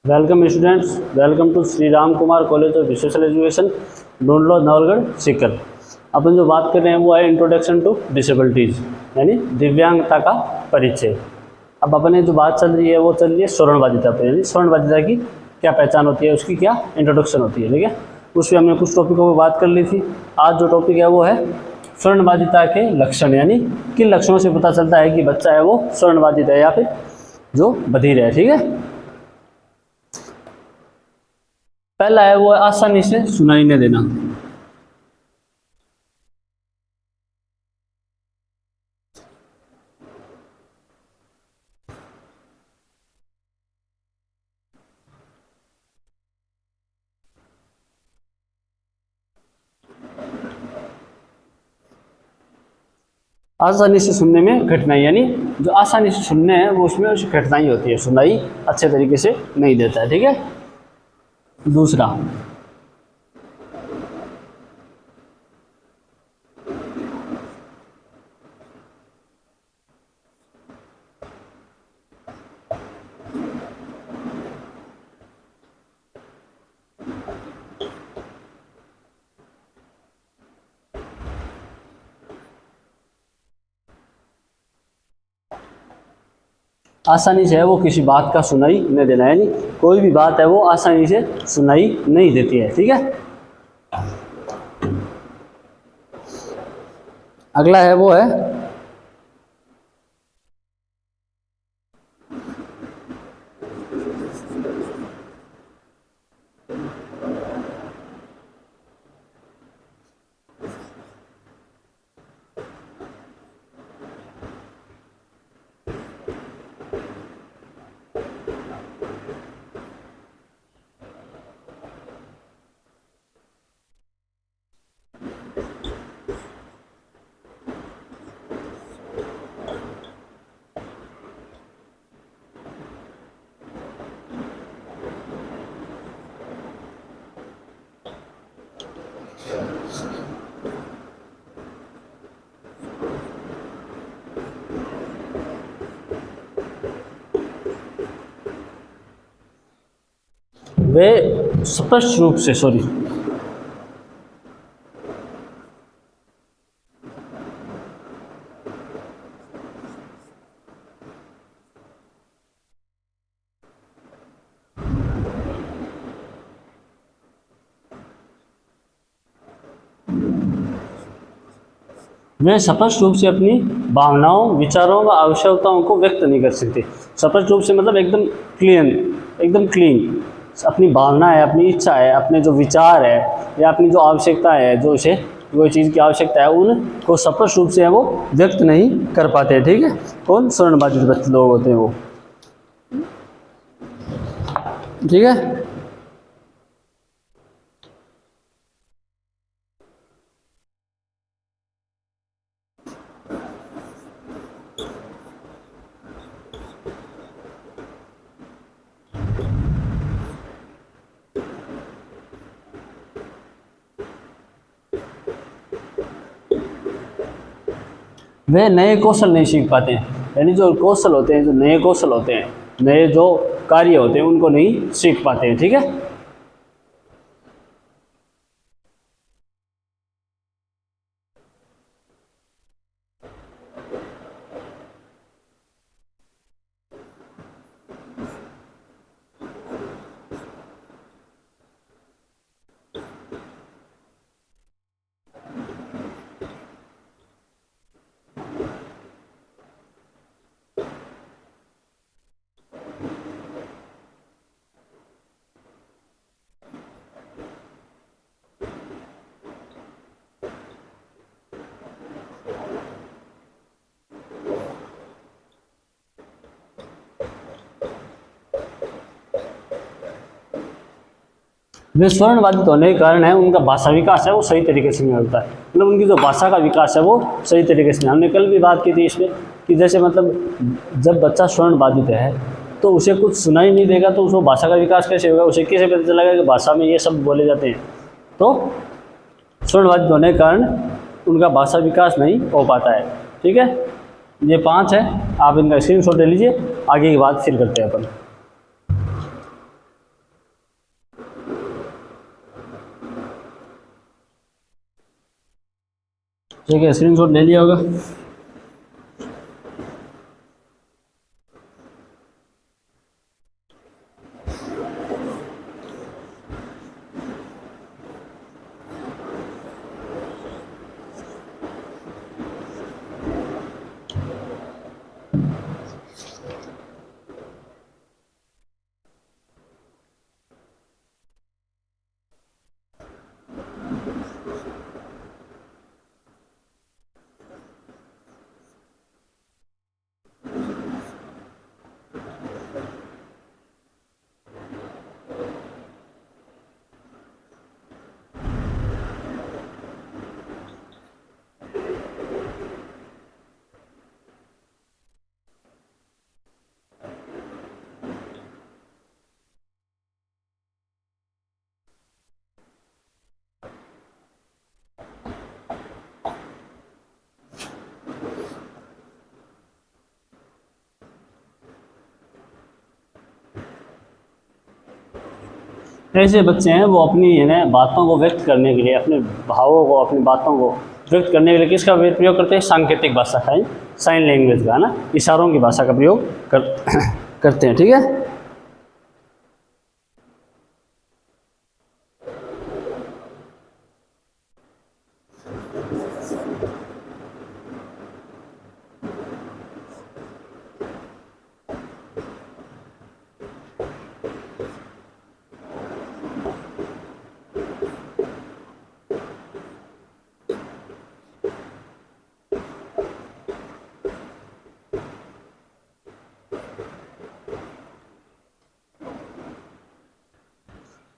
Welcome students, welcome to Shri Ram Kumar college of special education, Dondlo, Nawalgarh, Sikar. अपन जो बात कर रहे हैं वो है इंट्रोडक्शन टू डिसेबिलिटीज़, यानी दिव्यांगता का परिचय। अब अपने जो बात चल रही है वो चल रही है श्रवणबाधिता पर, यानी श्रवणबाधिता की क्या पहचान होती है, उसकी क्या इंट्रोडक्शन होती है। ठीक है, उस पर हमने कुछ टॉपिकों पर बात कर ली थी। आज जो टॉपिक है वो है श्रवणबाधिता के लक्षण, यानी किन लक्षणों से पता चलता है कि बच्चा है वो श्रवणबाधित है या फिर जो बधिर है। ठीक है, पहला है वो आसानी से सुनाई न देना। आसानी से सुनने में कठिनाई, यानी जो आसानी से सुनने हैं वो उसमें उसकी कठिनाई होती है, सुनाई अच्छे तरीके से नहीं देता है। ठीक है, दूसरा आसानी से है वो किसी बात का सुनाई नहीं देना, यानी कोई भी बात है वो आसानी से सुनाई नहीं देती है। ठीक है, अगला है वो है वे स्पष्ट रूप से वे स्पष्ट रूप से अपनी भावनाओं, विचारों व आवश्यकताओं को व्यक्त नहीं कर सकते। स्पष्ट रूप से मतलब एकदम क्लीन अपनी भावना है, अपनी इच्छा है, अपने जो विचार है या अपनी जो आवश्यकता है, जो उसे कोई चीज़ की आवश्यकता है, उनको स्पष्ट रूप से है वो व्यक्त नहीं कर पाते। ठीक है, कौन श्रवणबाधित बच्चे लोग होते हैं वो। ठीक है, वे नए कौशल नहीं सीख पाते हैं, यानी जो कौशल होते हैं, जो नए कौशल होते हैं, नए जो कार्य होते हैं, उनको नहीं सीख पाते हैं। ठीक है, वे श्रवणबाधित होने के कारण है उनका भाषा विकास है वो सही तरीके से नहीं होता है, मतलब उनकी जो भाषा का विकास है वो सही तरीके से नहीं। हमने कल भी बात की थी इसमें कि जैसे मतलब जब बच्चा श्रवणबाधित है तो उसे कुछ सुनाई नहीं देगा तो उसको भाषा का विकास कैसे होगा, उसे कैसे पता चलेगा कि भाषा में ये शब्द बोले जाते हैं। तो श्रवणबाधित होने के कारण उनका भाषा विकास नहीं हो पाता है। ठीक है, ये 5 है, आप इनका स्क्रीनशॉट ले लीजिए, आगे की बात फिर करते हैं अपन। ठीक है, स्क्रीनशॉट ले लिया होगा। ऐसे बच्चे हैं वो अपनी है ना बातों को व्यक्त करने के लिए, अपने भावों को, अपनी बातों को व्यक्त करने के लिए किसका प्रयोग करते हैं? सांकेतिक भाषा का, साइन लैंग्वेज का, है ना, इशारों की भाषा का प्रयोग करते हैं। ठीक है,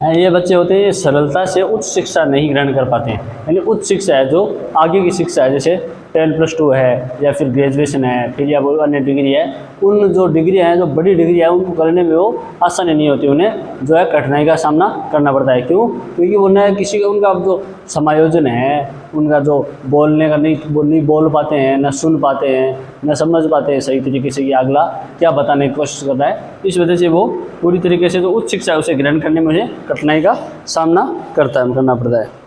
ये बच्चे होते हैं सरलता से उच्च शिक्षा नहीं ग्रहण कर पाते हैं। यानी उच्च शिक्षा है जो आगे की शिक्षा है, जैसे 10+2 है या फिर ग्रेजुएशन है, फिर या वो अन्य डिग्री है, उन जो डिग्री हैं, जो बड़ी डिग्री है, उनको करने में वो आसानी नहीं होती, उन्हें जो है कठिनाई का सामना करना पड़ता है। क्यों? क्योंकि उन्हें किसी का उनका जो समायोजन है, उनका जो बोलने का नहीं बोल पाते हैं, न सुन पाते हैं, न समझ पाते हैं सही तरीके से कि अगला क्या बताने की कोशिश कर रहा है। इस वजह से वो पूरी तरीके से जो उच्च शिक्षा है उसे ग्रहण करने में उन्हें कठिनाई का सामना करना पड़ता है।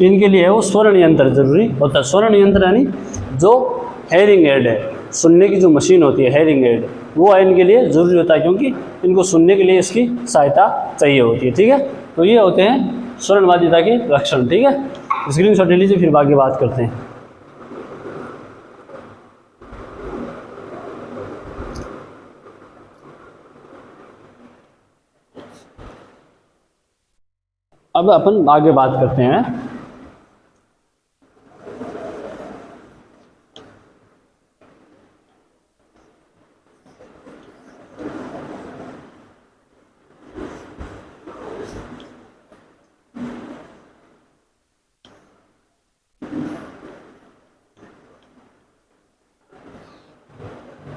इनके लिए वो स्वर नियंत्रण जरूरी होता है। स्वर नियंत्रण यानी जो हेयरिंग एड है, सुनने की जो मशीन होती है हेयरिंग एड, वो इनके लिए ज़रूरी होता है, क्योंकि इनको सुनने के लिए इसकी सहायता चाहिए होती है। ठीक है, तो ये होते हैं स्वरनवादिता के लक्षण। ठीक है, स्क्रीनशॉट ले लीजिए, फिर बाकी बात करते हैं। अब अपन आगे बात करते हैं।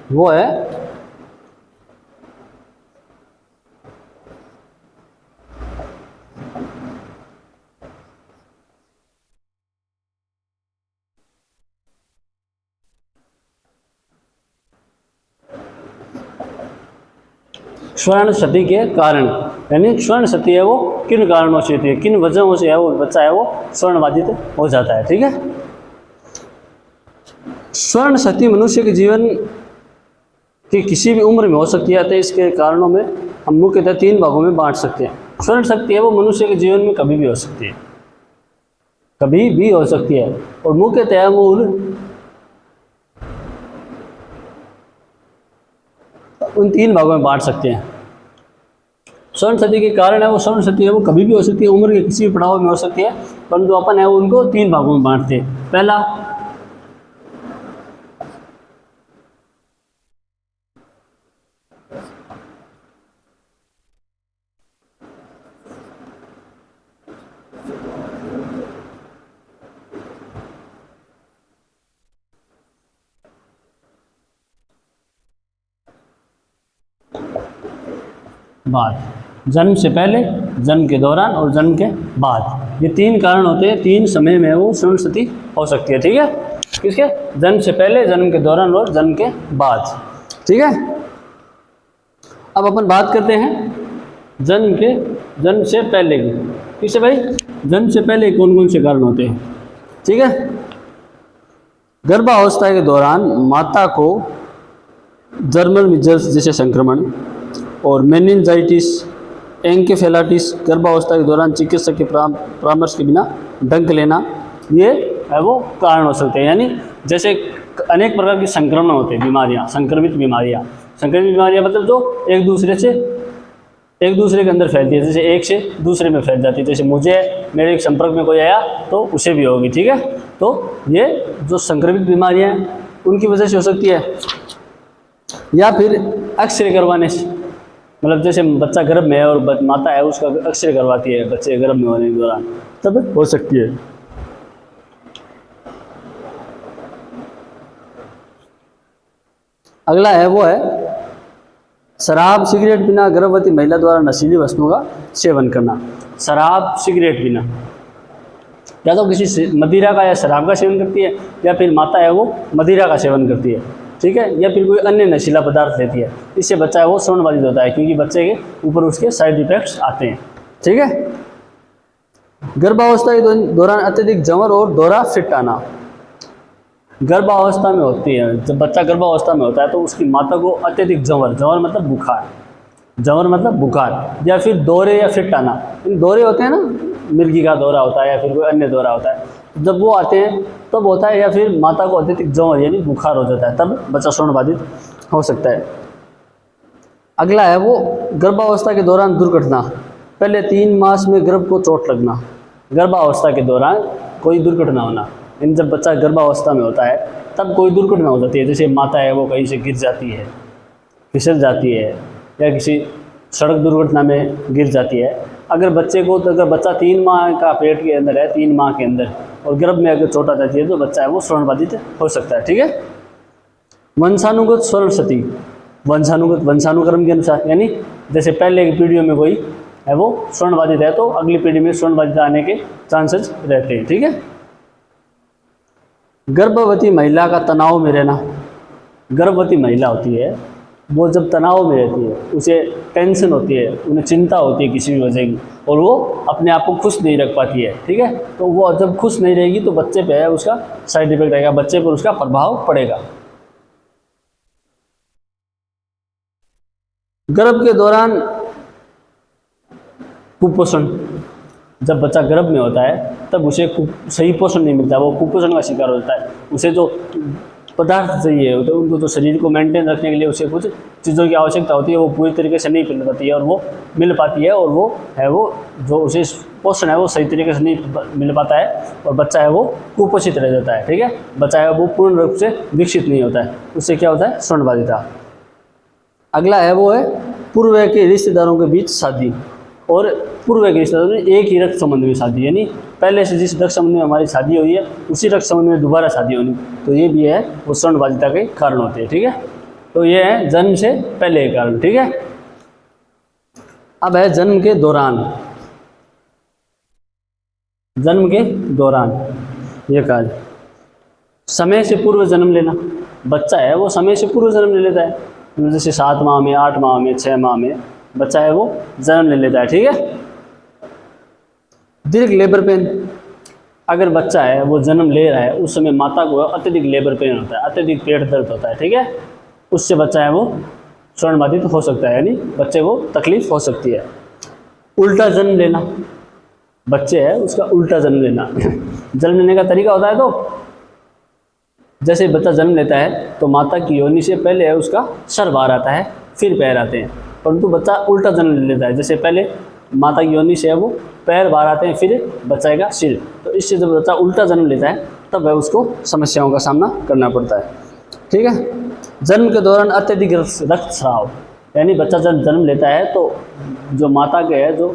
वो है स्वर्ण क्षति के कारण, यानी स्वर्ण क्षति है वो किन कारणों से होती है, किन वजहों से है वो बच्चा है वो स्वर्णबाधित हो जाता है। ठीक है, स्वर्ण क्षति मनुष्य के जीवन की किसी भी उम्र में हो सकती है। तो इसके कारणों में हम मुख्यतः 3 भागों में बांट सकते हैं। स्वर्ण शक्ति है वो मनुष्य के जीवन में कभी भी हो सकती है, कभी भी हो सकती है, और मुख्यतः वो उन 3 भागों में बांट सकते हैं। स्वर्ण क्षति के कारण है वो स्वर्ण क्षति है वो कभी भी हो सकती है, उम्र के किसी भी पड़ाव में हो सकती है, परंतु अपन है वो उनको 3 भागों में बांटते हैं। पहला बाद, जन्म से पहले, जन्म के दौरान और जन्म के बाद, ये 3 कारण होते हैं, 3 समय में वो श्रवण शक्ति हो सकती है। ठीक है, किसके? जन्म से पहले, जन्म के दौरान और जन्म के बाद। ठीक है, अब अपन बात करते हैं जन्म से पहले की। किससे भाई? जन्म से पहले कौन कौन से कारण होते हैं? ठीक है, गर्भावस्था के दौरान माता को जर्मल मिजल्स जैसे संक्रमण और मेनिंजाइटिस, एंकेफेलाइटिस, गर्भावस्था के दौरान चिकित्सक के परामर्श के बिना डंक लेना, ये है वो कारण हो सकते हैं। यानी जैसे अनेक प्रकार की संक्रमण होते हैं, बीमारियां, संक्रमित बीमारियां मतलब जो एक दूसरे के अंदर फैलती है, जैसे एक से दूसरे में फैल जाती है। जैसे मुझे, मेरे एक संपर्क में कोई आया तो उसे भी होगी। ठीक है, तो ये जो संक्रमित बीमारियां हैं उनकी वजह से हो सकती है, या फिर एक्सरे करवाने से, मतलब जैसे बच्चा गर्भ में है और माता है उसका एक्सरे करवाती है बच्चे गर्भ में होने के दौरान, तब हो सकती है। अगला है वो है शराब सिगरेट पीना, गर्भवती महिला द्वारा नशीली वस्तुओं का सेवन करना। शराब सिगरेट पीना, या तो किसी मदिरा का या शराब का सेवन करती है, या फिर माता है वो मदिरा का सेवन करती है। ठीक है, या फिर कोई अन्य नशीला पदार्थ लेती है, इससे बच्चा है वो श्रवणबाधित होता है, क्योंकि बच्चे के ऊपर उसके साइड इफेक्ट्स आते हैं। ठीक है, गर्भावस्था के दौरान अत्यधिक जवर और दौरा फिट आना। गर्भावस्था में होती है, जब बच्चा गर्भावस्था में होता है तो उसकी माता को अत्यधिक जवर मतलब बुखार, या फिर दौरे या फिट आना। इन दौरे होते हैं ना, मिर्गी का दौरा होता है या फिर कोई अन्य दौरा होता है, जब वो आते हैं तब होता है, या फिर माता को अत्यधिक जवर यानी बुखार हो जाता है, तब बच्चा श्रवणबाधित हो सकता है। अगला है वो गर्भावस्था के दौरान दुर्घटना। पहले 3 मास में गर्भ को चोट लगना, गर्भावस्था के दौरान कोई दुर्घटना होना। इन जब बच्चा गर्भावस्था में होता है तब कोई दुर्घटना हो जाती है, जैसे माता है वो कहीं से गिर जाती है, फिसल जाती है, या किसी सड़क दुर्घटना में गिर जाती है। अगर बच्चे को, तो अगर बच्चा 3 माह का पेट के अंदर है, 3 माह के अंदर, और गर्भ में अगर चोट आ जाती है तो बच्चा है वो श्रवणबाधित हो सकता है। ठीक है, वंशानुगत श्रवण क्षति, वंशानुक्रम के अनुसार, यानी जैसे पहले की पीढ़ियों में कोई है वो श्रवणबाधित है तो अगली पीढ़ी में श्रवणबाधित आने के चांसेस रहते हैं। ठीक है, गर्भवती महिला का तनाव में रहना। गर्भवती महिला होती है वो जब तनाव में रहती है, उसे टेंशन होती है, उन्हें चिंता होती है किसी भी वजह की, और वो अपने आप को खुश नहीं रख पाती है। ठीक है, तो वो जब खुश नहीं रहेगी तो बच्चे पे है उसका साइड इफेक्ट आएगा, बच्चे पर उसका प्रभाव पड़ेगा। गर्भ के दौरान कुपोषण, जब बच्चा गर्भ में होता है तब उसे सही पोषण नहीं मिलता, वो कुपोषण का शिकार हो जाता है। उसे जो पदार्थ चाहिए होते हैं, उनको तो शरीर को मेंटेन रखने के लिए उसे कुछ चीज़ों की आवश्यकता होती है, वो पूरी तरीके से नहीं मिल पाती है, और वो मिल पाती है, और वो है वो जो उसे पोषण है वो सही तरीके से नहीं मिल पाता है, और बच्चा है वो कुपोषित रह जाता है। ठीक है, बच्चा है वो पूर्ण रूप से विकसित नहीं होता है, उससे क्या होता है? श्रवणबाधिता। अगला है वो है पूर्व के रिश्तेदारों के बीच शादी, और पूर्व के रिश्तेदारों में एक ही रक्त संबंध में शादी, यानी पहले से जिस रक्त संबंध में हमारी शादी हुई है उसी रक्त संबंध में दोबारा शादी होनी, तो ये भी है वो श्रवणबाधिता के कारण होते हैं। ठीक है, तो ये है जन्म से पहले के कारण। ठीक है, अब है जन्म के दौरान। जन्म के दौरान ये कार्य, समय से पूर्व जन्म लेना। बच्चा है वो समय से पूर्व जन्म ले लेता है, जैसे 7 माह में, 8 माह में, 6 माह में बच्चा है वो जन्म ले लेता है। ठीक है, दीर्घ लेबर पेन, अगर बच्चा है वो जन्म ले रहा है उस समय माता को अत्यधिक लेबर पेन होता है, अत्यधिक पेट दर्द होता है। ठीक है, उससे बच्चा है वो श्रवणबाधित हो सकता है, यानी बच्चे को तकलीफ हो सकती है। उल्टा जन्म लेना, बच्चे है उसका उल्टा जन्म लेना। जन्म लेने का तरीका होता है, तो जैसे बच्चा जन्म लेता है तो माता की योनि से पहले है उसका सर बाहर आता है, फिर पैर आते हैं, परंतु बच्चा उल्टा जन्म ले लेता है, जैसे पहले माता की योनि से है वो पैर बाहर आते हैं, फिर बच्चे का सिर। तो इससे जब बच्चा उल्टा जन्म लेता है तब वह उसको समस्याओं का सामना करना पड़ता है। ठीक है, जन्म के दौरान अत्यधिक रक्तस्राव, यानी बच्चा जब जन्म लेता है तो जो माता के है जो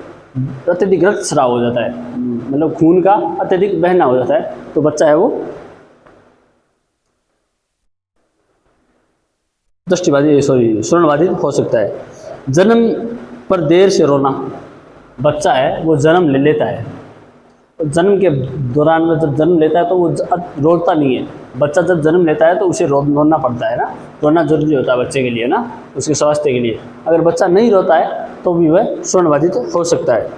अत्यधिक रक्तस्राव हो जाता है, मतलब खून का अत्यधिक बहना हो जाता है, तो बच्चा है वो श्रवणबाधित हो सकता है। जन्म पर देर से रोना। बच्चा है वो जन्म ले लेता है, जन्म के दौरान में जब जन्म लेता है तो वो रोता नहीं है। बच्चा जब जन्म लेता है तो उसे रोना पड़ता है ना, रोना जरूरी होता है बच्चे के लिए ना, उसके स्वास्थ्य के लिए। अगर बच्चा नहीं रोता है तो भी वह स्वर्णबाधित हो सकता है।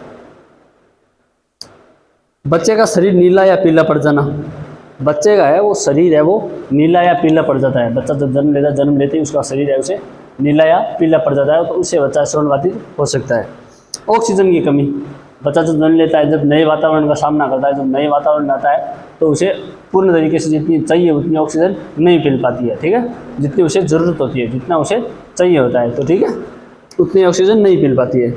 बच्चे का शरीर नीला या पीला पड़ जाना। बच्चे का है वो शरीर है वो नीला या पीला पड़ जाता है। बच्चा जब जन्म लेता है, जन्म लेते ही उसका शरीर है उसे नीला या पीला पड़ जाता है, तो उससे बच्चा स्वर्णबाधित हो सकता है। ऑक्सीजन की कमी। बच्चा जब जन्म लेता है, जब नए वातावरण का सामना करता है, जब नए वातावरण में आता है तो उसे पूर्ण तरीके से जितनी चाहिए उतनी ऑक्सीजन नहीं मिल पाती है, ठीक है। जितनी उसे ज़रूरत होती है, जितना उसे चाहिए होता है, तो ठीक है, उतनी ऑक्सीजन नहीं मिल पाती है।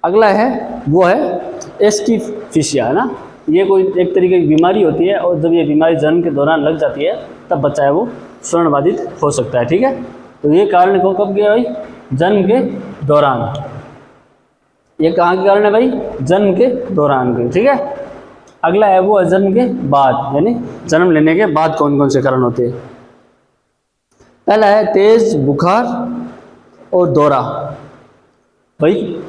अगला है वो है एस्कीफिशिया, है ना। ये कोई एक तरीके की बीमारी होती है, और जब ये बीमारी जन्म के दौरान लग जाती है तब बच्चा है वो स्वर्णबाधित हो सकता है, ठीक है। तो ये कारण को कब गया भाई? जन्म के दौरान। ये कहाँ के कारण है भाई? जन्म के दौरान के, ठीक है। अगला है वो जन्म के बाद, यानी जन्म लेने के बाद कौन कौन से कारण होते हैं। पहला है तेज बुखार और दौरा। भाई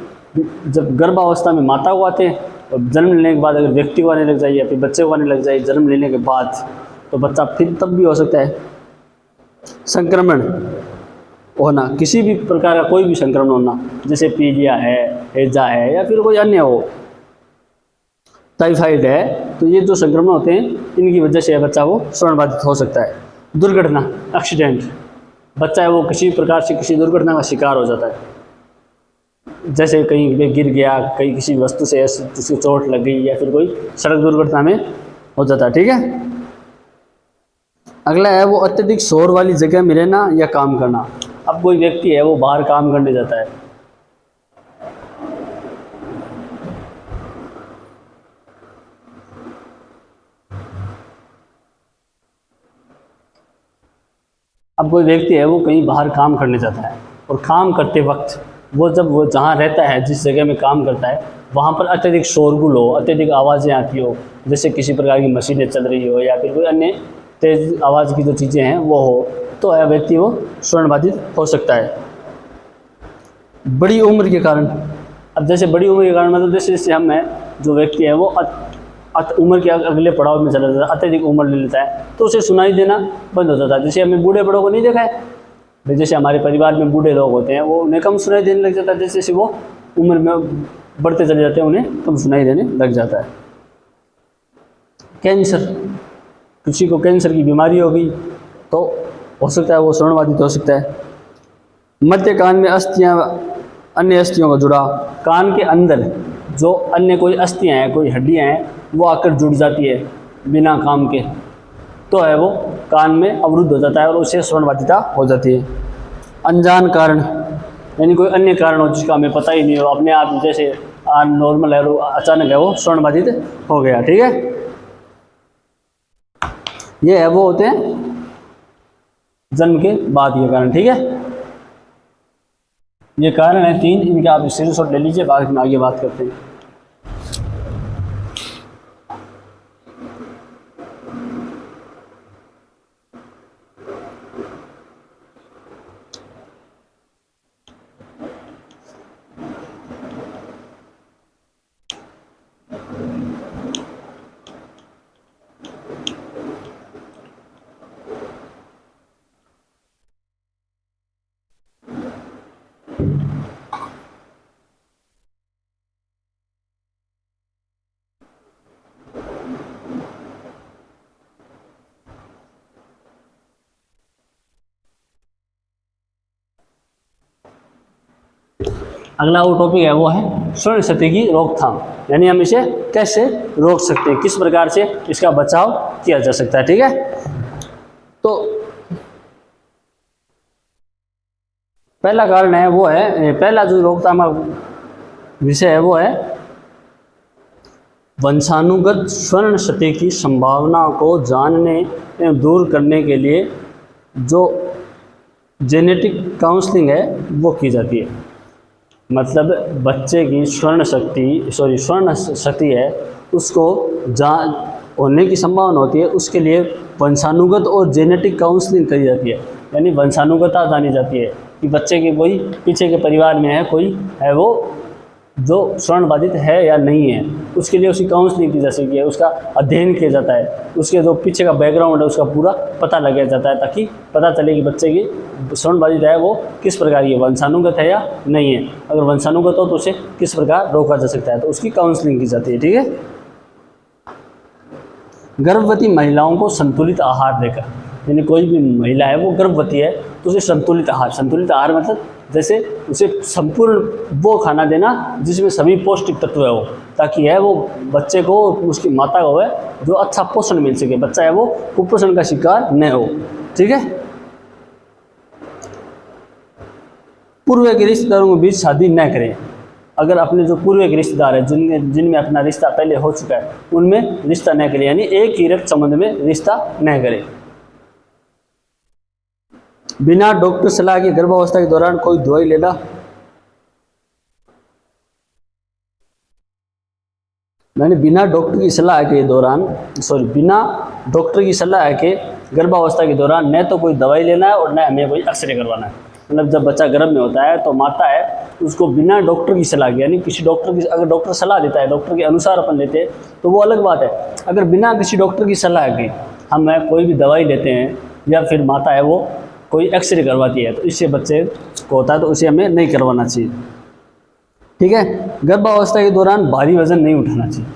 जब गर्भावस्था में माता को आते हैं और जन्म लेने के बाद अगर व्यक्ति को आने लग जाए या फिर बच्चे को आने लग जाए जन्म लेने के बाद, तो बच्चा फिर तब भी हो सकता है। संक्रमण होना, किसी भी प्रकार का कोई भी संक्रमण होना, जैसे पीलिया है, हैजा है, या फिर कोई अन्य हो, टाइफाइड है, तो ये जो संक्रमण होते हैं इनकी वजह से बच्चा वो स्वर्णबाधित हो सकता है। दुर्घटना, एक्सीडेंट, बच्चा है वो किसी प्रकार से किसी दुर्घटना का शिकार हो जाता है, जैसे कहीं पे गिर गया, कहीं किसी वस्तु से उसकी चोट लग गई, या फिर कोई सड़क दुर्घटना में हो जाता है, ठीक है। अगला है वो अत्यधिक शोर वाली जगह में रहना या काम करना। अब कोई व्यक्ति है वो बाहर काम करने जाता है, अब कोई व्यक्ति है वो कहीं बाहर काम करने जाता है, और काम करते वक्त वो जब वो जहाँ रहता है, जिस जगह में काम करता है, वहाँ पर अत्यधिक शोरगुल हो, अत्यधिक आवाज़ें आती हो, जैसे किसी प्रकार की मशीनें चल रही हो या फिर कोई अन्य तेज़ आवाज़ की जो चीज़ें हैं वो हो, तो यह व्यक्ति वो स्वर्णबाधित हो सकता है। बड़ी उम्र के कारण। अब जैसे बड़ी उम्र के कारण मतलब जैसे जैसे हम हैं जो व्यक्ति है वो उम्र के अगले पड़ाव में चला जाता है, अत्यधिक उम्र ले लेता है, तो उसे सुनाई देना बंद हो जाता है। जैसे हमें बूढ़े बड़ों को नहीं देखा है, जैसे हमारे परिवार में बूढ़े लोग होते हैं वो उन्हें कम सुनाई देने लग जाता है, जैसे जैसे वो उम्र में बढ़ते चले जाते हैं उन्हें कम सुनाई देने लग जाता है। कैंसर, किसी को कैंसर की बीमारी हो गई तो हो सकता है वो स्वर्णबाधित हो सकता है। मध्य कान में अस्थियाँ, अन्य अस्थियों का जुड़ाव, कान के अंदर जो अन्य कोई अस्थियाँ हैं, कोई हड्डियाँ हैं, वो आकर जुड़ जाती है बिना काम के, तो है वो कान में अवरुद्ध हो जाता है और उससे स्वर्णबाधिता हो जाती है। अनजान कारण, यानी कोई अन्य कारण हो जिसका हमें पता ही नहीं हो, अपने आप जैसे नॉर्मल है, अचानक है वो स्वर्णबाधित हो गया, ठीक है। ये है वो होते हैं जन्म के बाद ये कारण, ठीक है। ये कारण है 3, इनके आप स्क्रीनशॉट ले लीजिए, बाद में आगे बात करते हैं। अगला वो टॉपिक है वो है स्वर्ण क्षति की रोकथाम, यानी हम इसे कैसे रोक सकते हैं, किस प्रकार से इसका बचाव किया जा सकता है, ठीक है। तो पहला कारण है वो है, पहला जो रोकथाम का विषय है वो है वंशानुगत स्वर्ण क्षति की संभावना को जानने एवं दूर करने के लिए जो जेनेटिक काउंसलिंग है वो की जाती है। मतलब बच्चे की स्वर्ण शक्ति है उसको जान होने की संभावना होती है, उसके लिए वंशानुगत और जेनेटिक काउंसलिंग करी जाती है, यानी वंशानुगता जानी जाती है कि बच्चे के कोई पीछे के परिवार में है, कोई है वो जो श्रवण बाधित है या नहीं है, उसके लिए उसकी काउंसलिंग की जा सकती है, उसका अध्ययन किया जाता है, उसके जो पीछे का बैकग्राउंड है उसका पूरा पता लगाया जाता है, ताकि पता चले कि बच्चे की श्रवण बाधित है वो किस प्रकार की वंशानुगत है या नहीं है। अगर वंशानुगत हो तो उसे किस प्रकार रोका जा सकता है, तो उसकी काउंसलिंग की जाती है। ठीक है। गर्भवती महिलाओं को संतुलित आहार देकर, यानी कोई भी महिला है वो गर्भवती है तो उसे संतुलित आहार मतलब जैसे उसे संपूर्ण वो खाना देना जिसमें सभी पौष्टिक तत्व है वो, ताकि है वो बच्चे को, उसकी माता को है जो अच्छा पोषण मिल सके, बच्चा है वो कुपोषण का शिकार न हो। ठीक है। पूर्व के रिश्तेदारों के बीच शादी न करें। अगर अपने जो पूर्व के रिश्तेदार है जिनमें अपना रिश्ता पहले हो चुका है उनमें रिश्ता न करें, यानी एक ही रक्त संबंध में रिश्ता न करें। बिना डॉक्टर सलाह के गर्भावस्था के दौरान कोई दवाई लेना, मैंने बिना डॉक्टर की सलाह के बिना डॉक्टर की सलाह के गर्भावस्था के दौरान न तो कोई दवाई लेना है और न हमें कोई एक्सरे करवाना है। मतलब जब बच्चा गर्भ में होता है तो माता है उसको बिना डॉक्टर की सलाह के, यानी किसी डॉक्टर की, अगर डॉक्टर सलाह देता है डॉक्टर के अनुसार अपन लेते हैं तो वो अलग बात है। अगर बिना किसी डॉक्टर की सलाह के हम कोई भी दवाई लेते हैं या फिर माता है वो कोई एक्सरे करवाती है तो इससे बच्चे को होता है, तो उसे हमें नहीं करवाना चाहिए। ठीक है। गर्भावस्था के दौरान भारी वजन नहीं उठाना चाहिए।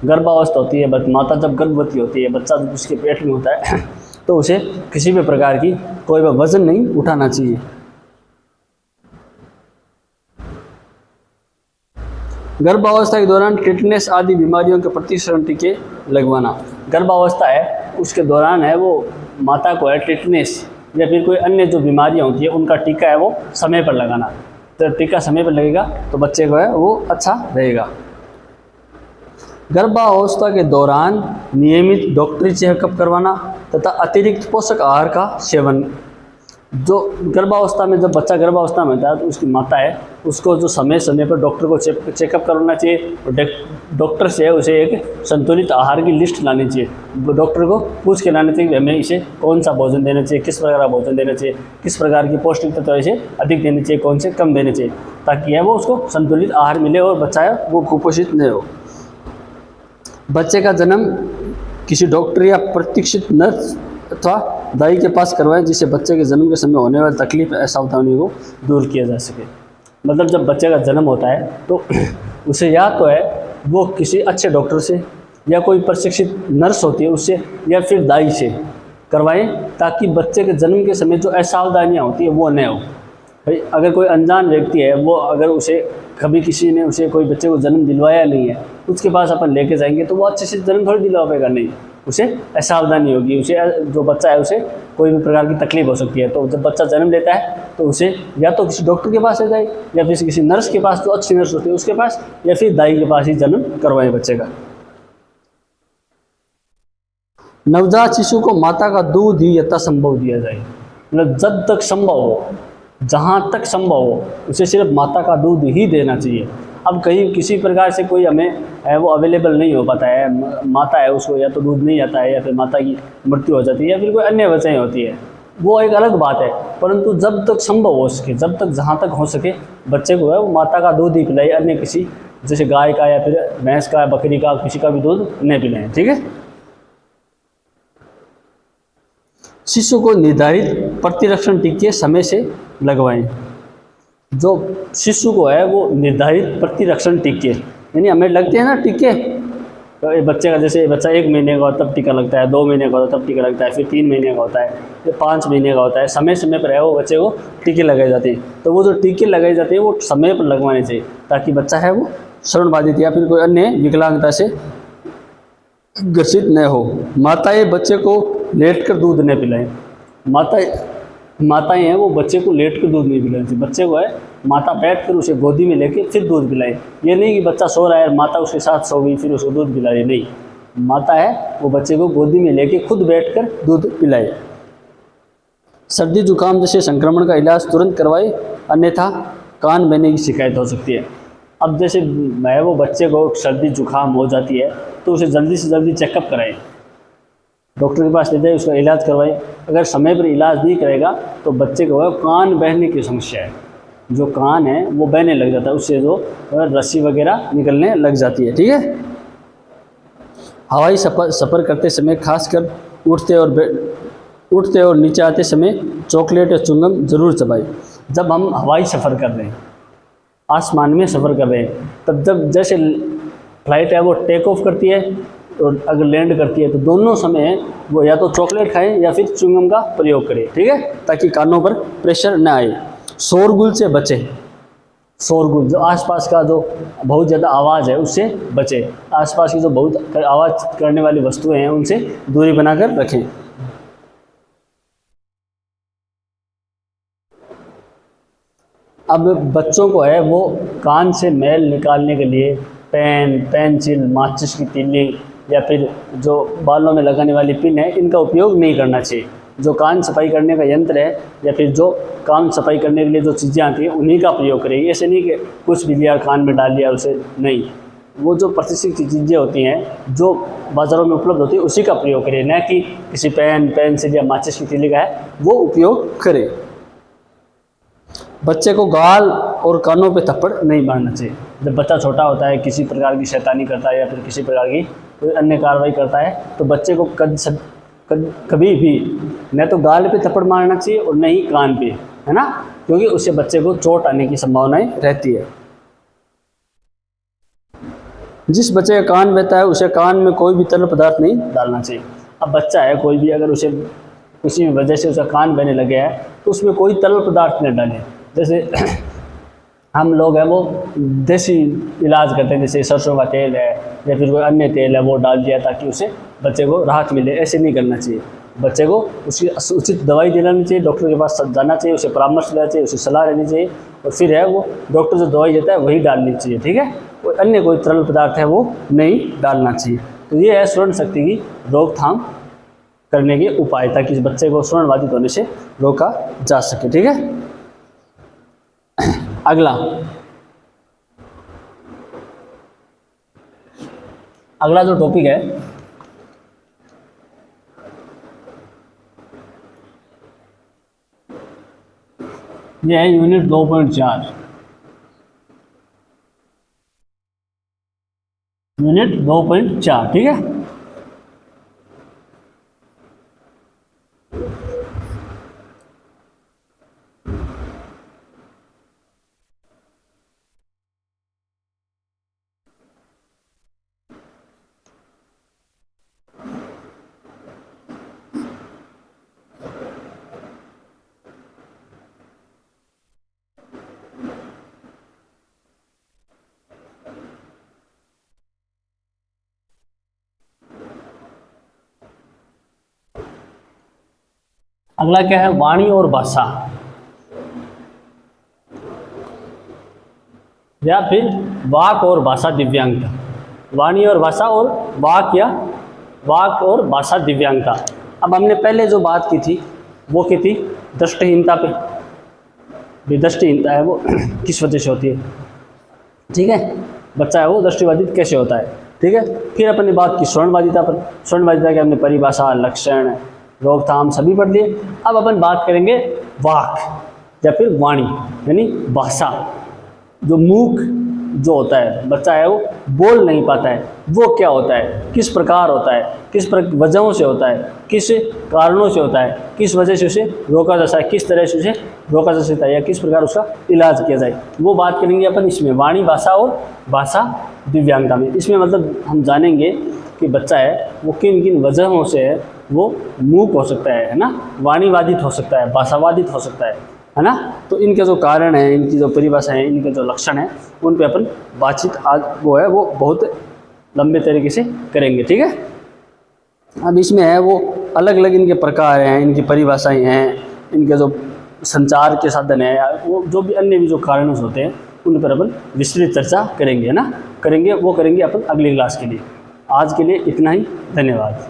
गर्भावस्था होती है, माता जब गर्भवती होती है, बच्चा जब उसके पेट में होता है तो उसे किसी भी प्रकार की कोई भी वजन नहीं उठाना चाहिए। गर्भावस्था के दौरान टिटनेस आदि बीमारियों के प्रतिशरण टीके लगवाना। गर्भावस्था है उसके दौरान है वो माता को है टिटनेस या फिर कोई अन्य जो बीमारियां होती है उनका टीका है वो समय पर लगाना। तो टीका समय पर लगेगा तो बच्चे को है वो अच्छा रहेगा। गर्भावस्था के दौरान नियमित डॉक्टरी चेकअप करवाना तथा अतिरिक्त पोषक आहार का सेवन। जो गर्भावस्था में, जब बच्चा गर्भावस्था में होता है तो उसकी माता है उसको जो समय समय पर डॉक्टर को चेकअप करवाना चाहिए और डॉक्टर से उसे एक संतुलित आहार की लिस्ट लानी चाहिए। डॉक्टर को पूछ के लाना चाहिए कि हमें इसे कौन सा भोजन देना चाहिए, किस प्रकार का भोजन देना चाहिए, किस प्रकार की पौष्टिक तत्व इसे अधिक देने चाहिए, कौन से कम देने चाहिए, ताकि है वो उसको संतुलित आहार मिले और बच्चा है वो कुपोषित न हो। बच्चे का जन्म किसी डॉक्टर या प्रशिक्षित नर्स अथवा दाई के पास करवाएं, जिससे बच्चे के जन्म के समय होने वाली तकलीफ असावधानी को दूर किया जा सके। मतलब जब बच्चे का जन्म होता है तो उसे या तो है वो किसी अच्छे डॉक्टर से या कोई प्रशिक्षित नर्स होती है उससे या फिर दाई से करवाएं, ताकि बच्चे के जन्म के समय जो असावधानियाँ होती है वो न हो। भाई अगर कोई अनजान व्यक्ति है वो, अगर उसे कभी किसी ने उसे कोई बच्चे को जन्म दिलवाया नहीं है, उसके पास अपन लेके जाएंगे तो वो अच्छे से जन्म थोड़ी दिलवा पाएगा, नहीं, उसे असावधानी होगी, उसे जो बच्चा है उसे कोई भी प्रकार की तकलीफ हो सकती है। तो जब बच्चा जन्म लेता है तो उसे या तो किसी डॉक्टर के पास ले जाए या फिर किसी नर्स के पास, जो अच्छी नर्स होती है उसके पास, या फिर दाई के पास ही जन्म करवाए बच्चे का। नवजात शिशु को माता का दूध ही यथासंभव दिया जाए। मतलब जब तक संभव हो, जहाँ तक संभव हो उसे सिर्फ माता का दूध ही देना चाहिए। अब कहीं किसी प्रकार से कोई हमें वो अवेलेबल नहीं हो पाता है, माता है उसको या तो दूध नहीं आता है या फिर माता की मृत्यु हो जाती है या फिर कोई अन्य वजह होती है, वो एक अलग बात है। परंतु जब तक संभव हो सके, जब तक जहाँ तक हो सके बच्चे को है वो माता का दूध ही पिलाए, अन्य किसी जैसे गाय का या फिर भैंस का, बकरी का, किसी का भी दूध नहीं पिलाएं। ठीक है। शिशु को निर्धारित प्रतिरक्षण टीके समय से लगवाएं। जो शिशु को है वो निर्धारित प्रतिरक्षण टीके, यानी हमें लगते हैं ना टीके, तो ये बच्चे का, जैसे बच्चा 1 महीने का होता है तब टीका लगता है, 2 महीने का होता है तब टीका लगता है, फिर 3 महीने का होता है, फिर 5 महीने का होता है। समय समय पर है वो बच्चे को टीके लगाए जाते हैं। तो वो जो टीके लगाए जाते हैं वो समय पर लगवाने चाहिए, ताकि बच्चा है वो श्रवण बाधित या फिर कोई अन्य विकलांगता से ग्रसित न हो। माताएं बच्चे को लेटकर दूध न पिलाएं। माताएं हैं वो बच्चे को लेट कर दूध नहीं पिलानी चाहिए। बच्चे को है माता बैठ कर उसे गोदी में लेके फिर दूध पिलाए। ये नहीं कि बच्चा सो रहा है माता उसके साथ सो गई फिर उसको दूध पिला रही, नहीं, माता है वो बच्चे को गोदी में लेके खुद बैठकर दूध पिलाए। सर्दी जुकाम जैसे संक्रमण का इलाज तुरंत करवाए, अन्यथा कान बहने की शिकायत हो सकती है। अब जैसे मैं वो बच्चे को सर्दी जुकाम हो जाती है तो उसे जल्दी से जल्दी चेकअप कराएं, डॉक्टर के पास ले जाए, उसका इलाज करवाए। अगर समय पर इलाज नहीं करेगा तो बच्चे को कान बहने की समस्या है, जो कान है वो बहने लग जाता है, उससे जो रस्सी वगैरह निकलने लग जाती है। ठीक है। हवाई सफ़र करते समय खासकर उठते और नीचे आते समय चॉकलेट या च्युइंगम ज़रूर चबाएं। जब हम हवाई सफ़र कर रहे हैं, आसमान में सफ़र कर रहे हैं, तब जब जैसे फ्लाइट है वो टेक ऑफ करती है और अगर लैंड करती है तो दोनों समय वो या तो चॉकलेट खाएं या फिर च्युइंगम का प्रयोग करें। ठीक है, ताकि कानों पर प्रेशर न आए। शोरगुल से बचें। शोरगुल, जो आसपास का जो बहुत ज़्यादा आवाज़ है उससे बचें। आसपास की जो बहुत आवाज़ करने वाली वस्तुएं हैं उनसे दूरी बनाकर रखें। अब बच्चों को है वो कान से मैल निकालने के लिए पेन, पेंसिल, माचिस की तीली या फिर जो बालों में लगाने वाली पिन है, इनका उपयोग नहीं करना चाहिए। जो कान सफाई करने का यंत्र है या फिर जो कान सफाई करने के लिए जो चीज़ें आती हैं उन्हीं का प्रयोग करें। ऐसे नहीं कि कुछ भी लिया कान में डाल लिया उसे, नहीं। वो जो प्रतिष्ठित चीज़ें होती हैं जो बाज़ारों में उपलब्ध होती है उसी का प्रयोग करें, न कि किसी पेन, पेंसिल या माचिस की तीली का है वो उपयोग करें। बच्चे को गाल और कानों पे थप्पड़ नहीं मारना चाहिए। जब बच्चा छोटा होता है, किसी प्रकार की शैतानी करता है या फिर किसी प्रकार की कोई अन्य कार्रवाई करता है, तो बच्चे को कभी भी न तो गाल पे थप्पड़ मारना चाहिए और न ही कान पे, है ना, क्योंकि उससे बच्चे को चोट आने की संभावनाएं रहती है। जिस बच्चे का कान बहता है उसे कान में कोई भी तरल पदार्थ नहीं डालना चाहिए। अब बच्चा है कोई भी, अगर उसे किसी भी वजह से उसका कान बहने लगे है तो उसमें कोई तरल पदार्थ नहीं डालें। जैसे हम लोग हैं वो देसी इलाज करते हैं, जैसे सरसों का तेल है या फिर कोई अन्य तेल है वो डाल दिया ताकि उसे बच्चे को राहत मिले। ऐसे नहीं करना चाहिए। बच्चे को उसकी उचित दवाई दिलानी चाहिए, डॉक्टर के पास जाना चाहिए, उसे परामर्श लेना चाहिए, उसे सलाह लेनी चाहिए और फिर है वो डॉक्टर जो दवाई देता है वही डालनी चाहिए। ठीक है, कोई अन्य कोई तरल पदार्थ है वो नहीं डालना चाहिए। तो ये है श्रवण शक्ति की रोकथाम करने के उपाय, ताकि इस बच्चे को श्रवण बाधित होने से रोका जा सके। ठीक है। अगला जो टॉपिक है ये है यूनिट 2.4। यूनिट 2.4। ठीक है। अगला क्या है, वाणी और भाषा या फिर वाक और भाषा दिव्यांगता। वाणी और भाषा और वाक और भाषा दिव्यांगता। अब हमने पहले जो बात की थी वो की थी दृष्टिहीनता पे। भी दृष्टिहीनता है वो किस वजह से होती है। ठीक है, बच्चा है वो दृष्टिबाधित कैसे होता है। ठीक है, फिर अपनी बात की श्रवणबाधिता पर। श्रवणबाधिता के हमने परिभाषा, लक्षण, रोकथाम सभी पढ़ लिए। अब अपन बात करेंगे वाक या फिर वाणी यानी भाषा। जो मूक जो होता है, बच्चा है वो बोल नहीं पाता है, वो क्या होता है, किस प्रकार होता है, किस वजहों से होता है, किस कारणों से होता है, किस वजह से उसे रोका जा सकता है, किस तरह से उसे रोका जा सकता है या किस प्रकार उसका इलाज किया जाए, वो बात करेंगे अपन इसमें वाणी, भाषा और भाषा दिव्यांगता में। इसमें मतलब हम जानेंगे कि बच्चा है वो किन किन वजहों से है वो मूक हो सकता है ना, वाणीवादित हो सकता है, भाषावादित हो सकता है ना। तो इनके जो कारण हैं, इनकी जो परिभाषा है, इनके जो लक्षण हैं, उन पे अपन बातचीत आज वो है वो बहुत लंबे तरीके से करेंगे। ठीक है। अब इसमें है वो अलग अलग इनके प्रकार हैं, इनकी परिभाषाएं हैं, इनके जो संचार के साधन है, वो जो भी अन्य भी जो कारण होते हैं उन पर अपन विस्तृत चर्चा करेंगे, है ना, करेंगे। वो करेंगे अपन अगली क्लास के लिए। आज के लिए इतना ही, धन्यवाद।